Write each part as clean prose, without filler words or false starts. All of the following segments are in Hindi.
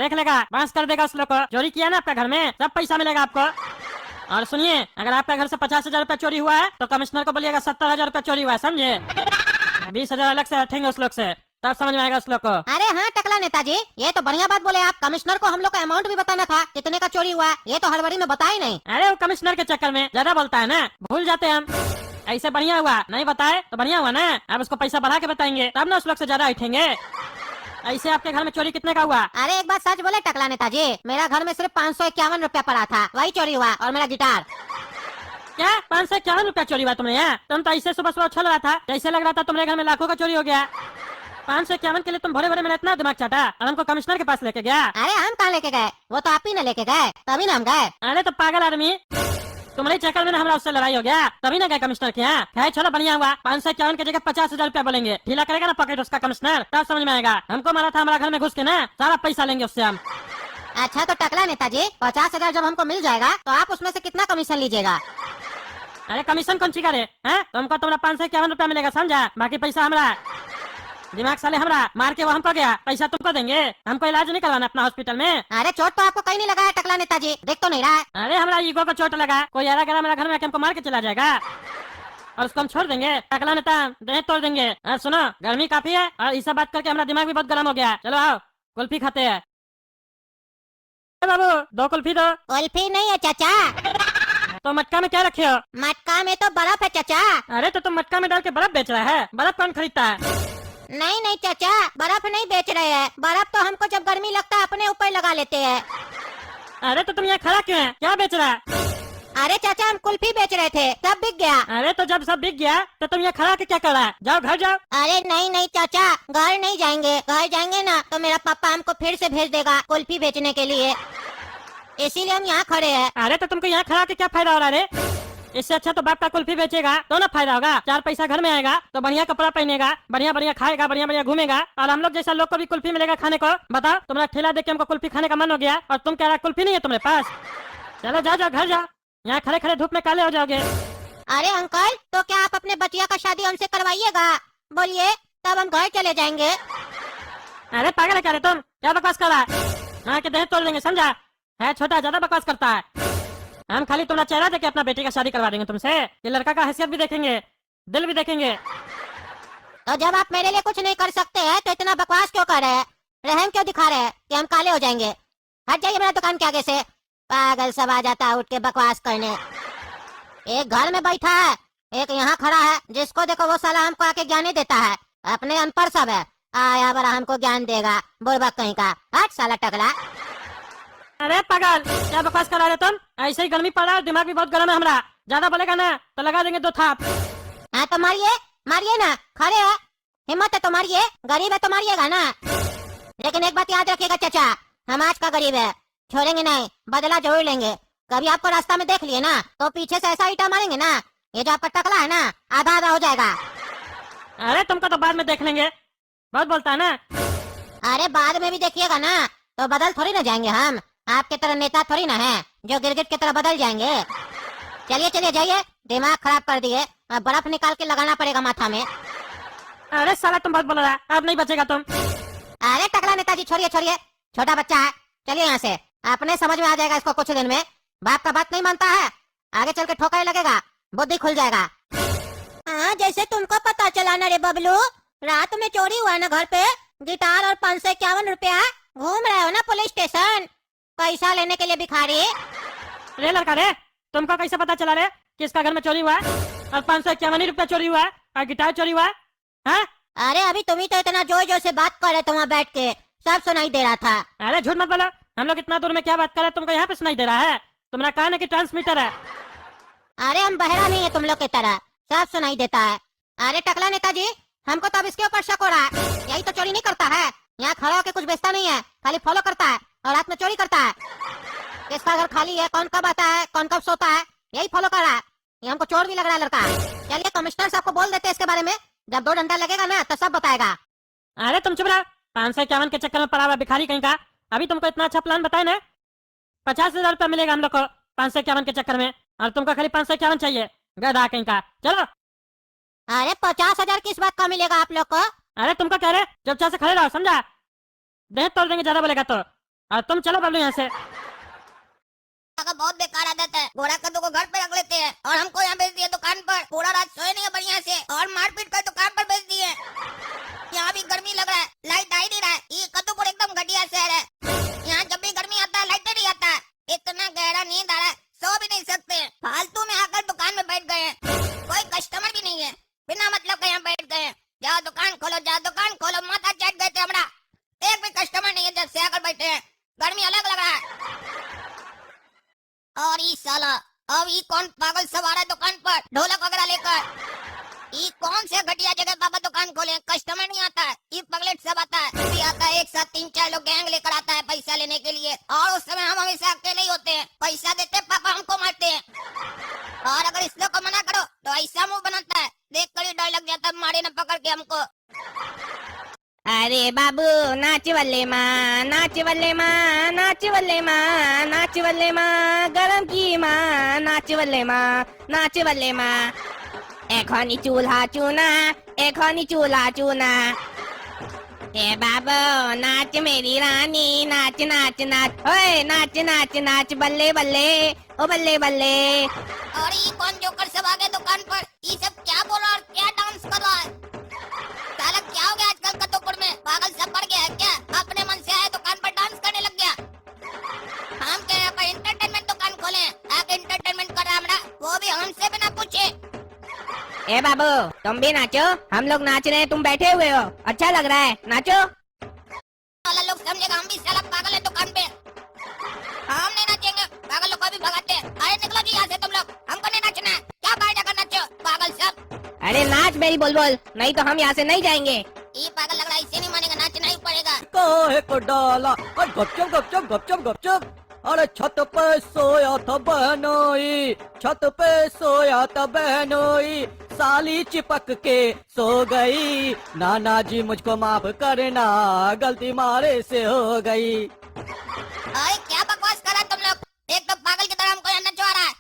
देख लेगा, बांस कर देगा उस लोग को। चोरी किया ना आपका घर में, सब पैसा मिलेगा आपको। और सुनिए, अगर आपका घर से 50,000 रुपया चोरी हुआ है तो कमिश्नर को बोलिएगा 70,000 रुपया चोरी हुआ है, समझे। 20,000 अलग से हटेंगे उस लोग से, तब समझ में आएगा उस लोग को। अरे हाँ टकला नेताजी, ये तो बढ़िया बात बोले आप। कमिश्नर को हम लोग का अमाउंट भी बताना था, कितने का चोरी हुआ, ये तो हड़बड़ी में बताया नहीं। अरे वो कमिश्नर के चक्कर में ज्यादा बोलता है ना, भूल जाते हैं हम। ऐसे बढ़िया हुआ, नहीं बताए तो बढ़िया हुआ ना। अब उसको पैसा बढ़ा के बताएंगे तब ना उस लोग से ज्यादा उठेंगे। ऐसे आपके घर में चोरी कितने का हुआ? अरे एक बात सच बोले टकला नेताजी, मेरा घर में सिर्फ 551 रुपया पड़ा था, वही चोरी हुआ, और मेरा गिटार। क्या 551 रुपया चोरी हुआ तुम्हें? यहाँ तुम तो ऐसे सुबह सुबह उछल रहा था, जैसे लग रहा था तुम्हारे घर में लाखों का चोरी हो गया। 551 के लिए तुम भरे भरे मेरा इतना दिमाग चाटा और हमको कमिश्नर के पास लेके गया। अरे हम कहाँ लेके गए, वो तो आप ही ने लेके गए, तभी ना हम गए। अरे तो पागल आदमी, तुम्हारे चक्कर में ना हमारा उससे लड़ाई हो गया, तभी ना गए कमिश्नर के यहाँ। खैर चलो बढ़िया हुआ, 551 की जगह 50,000 रुपया बोलेंगे, ढीला करेगा ना पॉकेट उसका कमिश्नर, तब समझ में आएगा। हमको मारा था हमारा घर में घुस के ना, सारा पैसा लेंगे उससे हम। अच्छा तो टकला नेताजी, 50,000 जब हमको मिल जाएगा तो आप उसमें से कितना कमीशन लीजिएगा? अरे कमीशन कौन सी करे, तुमको तुम्हारा 551 रुपया मिलेगा, समझा, बाकी पैसा हमारा। दिमाग साले हमारा, मार के वो हमको गया, पैसा तुमको देंगे। हमको इलाज नहीं करवाना अपना हॉस्पिटल में। अरे चोट तो आपको कहीं नहीं लगा है टकला नेताजी, देख तो नहीं रहा है। अरे हमारा ईगो को चोट लगा, कोई आरा गरा मेरा घर में आके हमको मार के चला जाएगा और उसको हम छोड़ देंगे? टकला नेता देह तोड़ देंगे। सुनो, गर्मी काफी है और इस बात करके हमारा दिमाग भी बहुत गर्म हो गया। चलो आओ कुल्फी खाते हैं। बाबू 2 कुल्फी दो। कुल्फी नहीं है चाचा। तो मटका में क्या रखे हो? मटका में तो बर्फ है चाचा। अरे तो तुम मटका में डाल के बर्फ बेच रहा है, बर्फ कौन खरीदता है? नहीं नहीं चाचा, बर्फ नहीं बेच रहे हैं, बर्फ तो हमको जब गर्मी लगता है अपने ऊपर लगा लेते हैं। अरे तो तुम यहाँ खड़ा क्यों है, क्या बेच रहा है? अरे चाचा हम कुल्फी बेच रहे थे, सब बिक गया। अरे तो जब सब बिक गया तो तुम यहाँ खड़ा के क्या कर रहा है? जाओ घर जाओ। अरे नहीं नहीं चाचा, घर नहीं जाएंगे, घर जाएंगे ना तो मेरा पापा हमको फिर से भेज देगा कुल्फी बेचने के लिए, इसीलिए हम यहाँ खड़े हैं। अरे तो तुमको यहाँ खड़ा के क्या फायदा हो रहा है? इससे अच्छा तो बाप का कुल्फी बेचेगा तो ना फायदा होगा, 4 पैसा घर में आएगा तो बढ़िया कपड़ा पहनेगा, बढ़िया बढ़िया खाएगा, बढ़िया बढ़िया घूमेगा, और हम लोग जैसा लोग को भी कुल्फी मिलेगा खाने को। बताओ, तुम्हारा ठेला देख के हमको कुल्फी खाने का मन हो गया और तुम कह रहा कुल्फी नहीं है तुम्हारे पास। चलो जाओ जाओ घर जाओ, यहाँ खड़े खड़े धूप में काले हो जाओगे। अरे अंकल, तो क्या आप अपने बचिया का शादी हमसे करवाइएगा? बोलिए, तब हम घर चले जाएंगे। अरे पागल है क्या रे तुम, क्या बकवास कर रहा है? यहाँ के देह तोड़ देंगे, समझा है? छोटा ज्यादा बकवास करता है। हम खाली तुम्हारा चेहरा देख के अपना बेटी का शादी करवा देंगे तुमसे, ये लड़का का हैसियत भी देखेंगे, दिल भी देखेंगे। तो जब आप मेरे लिए कुछ नहीं कर सकते हैं तो इतना बकवास क्यों कर रहे हैं, रहम क्यों दिखा रहे हैं कि हम काले हो जाएंगे? हट जाइए मेरा दुकान के आगे से, पागल सब आ जाता है उठ के बकवास करने। एक घर में बैठा है, एक यहाँ खड़ा है, जिसको देखो वो साला हमको आके ज्ञान ही देता है, अपने अनपढ़ सब है, आया बड़ा हमको ज्ञान देगा, बुड़बक कहीं का। हट साला टकला। अरे पागल, क्या बकवास कर रहे हो तुम? ऐसे ही गर्मी पड़ रहा है, दिमाग भी बहुत गर्म है हमारा, ज्यादा बोलेगा ना तो लगा देंगे 2 थाप। हाँ तो मारिए, मारिए ना, खड़े है, हिम्मत है तो मारिए, गरीब है तो मारिएगा ना। लेकिन एक बात याद रखिएगा चाचा, हम आज का गरीब है, छोड़ेंगे नहीं, बदला जरूर लेंगे। कभी आपको रास्ता में देख लिए ना तो पीछे से ऐसा ईटा मारेंगे ना, ये जो आपका टकला है ना आधा आधा हो जाएगा। अरे तुमको तो बाद में देख लेंगे, बहुत बोलता है ना। अरे बाद में भी देखिएगा ना तो बदल थोड़ी ना जाएंगे हम, आपके तरह नेता थोड़ी ना है जो गिरगिट की तरह बदल जाएंगे। चलिए चलिए जाइए, दिमाग खराब कर दिए, अब बर्फ निकाल के लगाना पड़ेगा माथा में। अरे साला तुम बहुत बोल रहा है, अब नहीं बचेगा तुम। अरे टकला नेताजी छोड़िए छोड़िए, छोटा बच्चा है, चलिए यहाँ से, अपने समझ में आ जाएगा इसको कुछ दिन में। बाप का बात नहीं मानता है, आगे चल के ठोका लगेगा, बुद्धि खुल जाएगा। हाँ जैसे तुमको पता चला ना रे बबलू, रात में चोरी हुआ ना घर पे, गिटार और 551 रुपया, घूम रहे हो ना पुलिस स्टेशन पैसा लेने के लिए भिखारी। रे लड़का रे, तुमको कैसे पता चला रे किसका घर में चोरी हुआ है और 551 रुपया चोरी हुआ है और गिटार चोरी हुआ है? हाँ? अरे अभी तुम ही तो इतना जोर जोर से बात कर रहे थे वहाँ बैठ के, सब सुनाई दे रहा था। अरे झूठ मत बोलो, हम लोग इतना दूर में क्या बात कर रहे हैं तुमको यहाँ पे सुनाई दे रहा है? तुम्हारा कान है कि ट्रांसमीटर है? अरे हम बहरा नहीं है तुम लोग की तरह, सब सुनाई देता है। अरे टकला नेताजी, हमको तो अब इसके ऊपर शक हो रहा है, यही तो चोरी नहीं करता है, यहाँ खड़ा होकर कुछ बेचता नहीं है, खाली फॉलो करता है और रात में चोरी करता है। किसका घर खाली है, कौन कब आता है, कौन कब सोता है, यही फॉलो कर रहा है। ये हमको चोर भी लग रहा है लड़का। चलिए कमिश्नर साहब को बोल देते हैं इसके बारे में, जब 2 डंडा लगेगा ना तो सब बताएगा। अरे तुम चुप रहो, 551 के चक्कर में पड़ा हुआ भिखारी कहीं का। अभी तुमको इतना अच्छा प्लान बताया ना, 50,000 रुपया मिलेगा हम लोग को 551 के चक्कर में, और तुमको खाली 551 चाहिए, गधा कहीं का। चलो। अरे 50,000 किस बात का मिलेगा आप लोग को? अरे तुमको कह रहे चुपचाप से खड़े रहो, समझा? देह तोड़ देंगे ज्यादा बोलेगा तो। और तुम चलो बबलू यहाँ से। का बहुत बेकार आदत है। घोड़ा कद्दू को घर पे रख लेते हैं और हमको यहाँ भेज दिए दुकान पर। पूरा रात सोए नहीं है बढ़िया से और मारपीट कर दुकान पर भेज दिए। यहाँ भी गर्मी लग रहा है, लाइट आ ही नहीं रहा है। ये कद्दूपुर एकदम घटिया शहर है। यहाँ जब भी गर्मी आता है लाइट नहीं आता है। इतना गहरा नींद आ रहा है, सो भी नहीं सकते। फालतू में आकर दुकान में बैठ गए हैं। कोई कस्टमर भी नहीं है, बिना मतलब के यहाँ बैठ गए हैं। जाओ दुकान खोलो, जाओ दुकान खोलो, माथा चाट गए थे हमारा। एक भी कस्टमर नहीं है जब से आकर बैठे हैं। गर्मी अलग लग रहा है। और ये साला अब ये कौन पागल सब आ रहा है दुकान पर ढोलक वगैरह लेकर। ये कौन से घटिया जगह बाबा दुकान खोले, कस्टमर नहीं आता है। ये पगलेट सब आता है, भी आता है। एक साथ 3-4 लोग गैंग लेकर आता है पैसा लेने के लिए और उस समय हम हमेशा अकेले ही होते हैं। पैसा देते पापा हमको मारते हैं। और अगर इस लोग को मना करो तो ऐसा मुंह बनाता है, देख कर ही डर लग जाता है मारे न पकड़ के हमको। अरे बाबू नाच वल्ले माँ, नाच वल्ले माँ, नाच वल्ले माँ, नाच वल्ले माँ, गरम की माँ, नाच वल्ले माँ, नाच वल्ले माँ। एखनी चूल्हा चूना, एखनी चूल्हा चूना। ए बाबू नाच मेरी रानी, नाच नाच नाच, ओए नाच नाच नाच, बल्ले बल्ले, ओ बल्ले बल्ले। और ये कौन जोकर सब आ गए दुकान पर? ये सब क्या बोल रहा है और क्या डांस कर रहा है? साला क्या हो गया आजकल कद्दूपुर में? पागल सब पड़ गया है क्या? अपने मन से आया दुकान पर डांस करने लग गया। हम क्या यहाँ पर एंटरटेनमेंट दुकान खोले, आके एंटरटेनमेंट कर रहा हमारा, वो भी हमसे बिना पूछे। ए बाबू तुम भी नाचो, हम लोग नाच रहे हैं, तुम बैठे हुए हो, अच्छा लग रहा है, नाचो। वाला लोग समझेगा हम भी साला पागल है दुकान पे। हम नहीं नाचेंगे, पागल लोग को भी भगाते हैं। अरे निकलो जी यहाँ से तुम लोग, हमको नहीं नाचना है। क्या बाहर जाकर नाचो पागल सब। अरे नाच मेरी बुलबुल, नहीं तो हम यहाँ से नहीं जाएंगे। ये पागल लग रहा है, इसे नहीं मानेगा, नाचना ही पड़ेगा। काहे को डाला और गपचप गपचप गपचप गपचप। अरे छत पे सोया था बहनोई, छत पे सोया था बहनोई, साली चिपक के सो गई। नाना जी मुझको माफ करना, गलती मारे से हो गई। अरे क्या बकवास कर रहा है तुम लोग? एक तो पागल की तरह हमको यहाँ नचवा रहा है,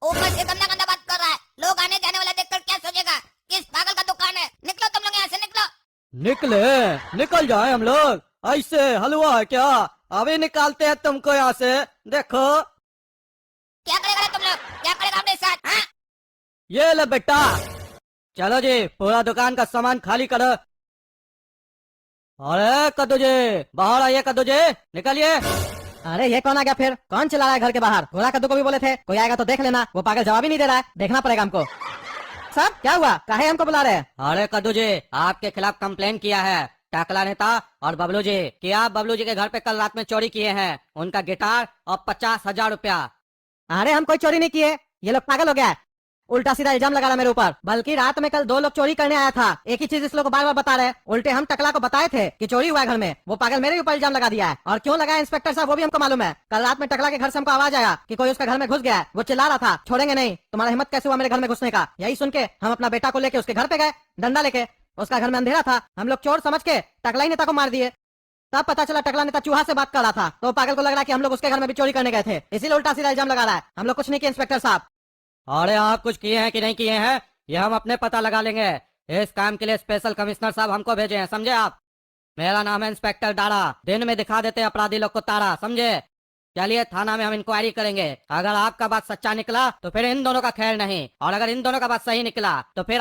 ऊपर से गंदा गंदा बात कर रहा है। लोग आने जाने वाला देखकर क्या सोचेगा? किस पागल का दुकान है? निकलो तुम लोग यहाँ से, निकलो। निकले निकल जाए हम लोग? ऐसे हलवा है क्या? अभी निकालते हैं तुमको यहाँ से, देखो। क्या करेगा तुम लोग? क्या करेगा अपने साथ? हाँ? ये ले बेटा, चलो जी पूरा दुकान का सामान खाली करो। अरे कद्दू जी बाहर आइए, कद्दू जी निकलिए। अरे ये कौन आ गया फिर? कौन चला रहा है घर के बाहर? घोड़ा कद्दू को भी बोले थे कोई आएगा तो देख लेना, वो पागल जवाब ही नहीं दे रहा है, देखना पड़ेगा हमको। सब क्या हुआ, काहे हमको बुला रहे हैं? अरे कद्दू जी आपके खिलाफ कंप्लेन किया है टकला नेता और बबलू जी कि आप बबलू जी के घर पे कल रात में चोरी किए हैं, उनका गिटार और 50,000 रुपया। अरे हम कोई चोरी नहीं किए, ये लोग पागल हो गया है, उल्टा सीधा इल्जाम लगा रहा मेरे ऊपर। बल्कि रात में कल 2 लोग चोरी करने आया था, एक ही चीज इस लोग को बार बार बता रहे हैं। उल्टे हम टकला को बताए थे कि चोरी हुआ है घर में, वो पागल मेरे ऊपर इल्जाम लगा दिया है। और क्यों लगाया इंस्पेक्टर साहब वो भी हमको मालूम है। कल रात में टकला के घर से हमको आवाज आया कि कोई उसका घर में घुस गया है, वो चिल्ला रहा था छोड़ेंगे नहीं, तुम्हारा हिम्मत कैसे हुआ मेरे घर में घुसने का। यही सुन के हम अपना बेटा को लेके उसके घर पे गए, डंडा लेके। उसका घर में अंधेरा था, हम लोग चोर समझ के टकला ही नेता को मार दिए। तब पता चला टकला नेता चूहा से बात कर रहा था, तो पागल को लग रहा कि हम लोग उसके घर में भी चोरी करने गए थे, इसीलिए उल्टा सीधा इल्जाम लगा रहा है। हम लोग कुछ नहीं किए इंस्पेक्टर साहब। अरे आप कुछ किए हैं कि नहीं किए हैं ये हम अपने पता लगा लेंगे। इस काम के लिए स्पेशल कमिश्नर साहब हमको भेजे हैं, समझे आप? मेरा नाम है इंस्पेक्टर डारा, दिन में दिखा देते हैं अपराधी लोग को तारा, समझे? चलिए थाना में हम इंक्वायरी करेंगे। अगर आपका बात सच्चा निकला तो फिर इन दोनों का खैर नहीं, और अगर इन दोनों का बात सही निकला तो फिर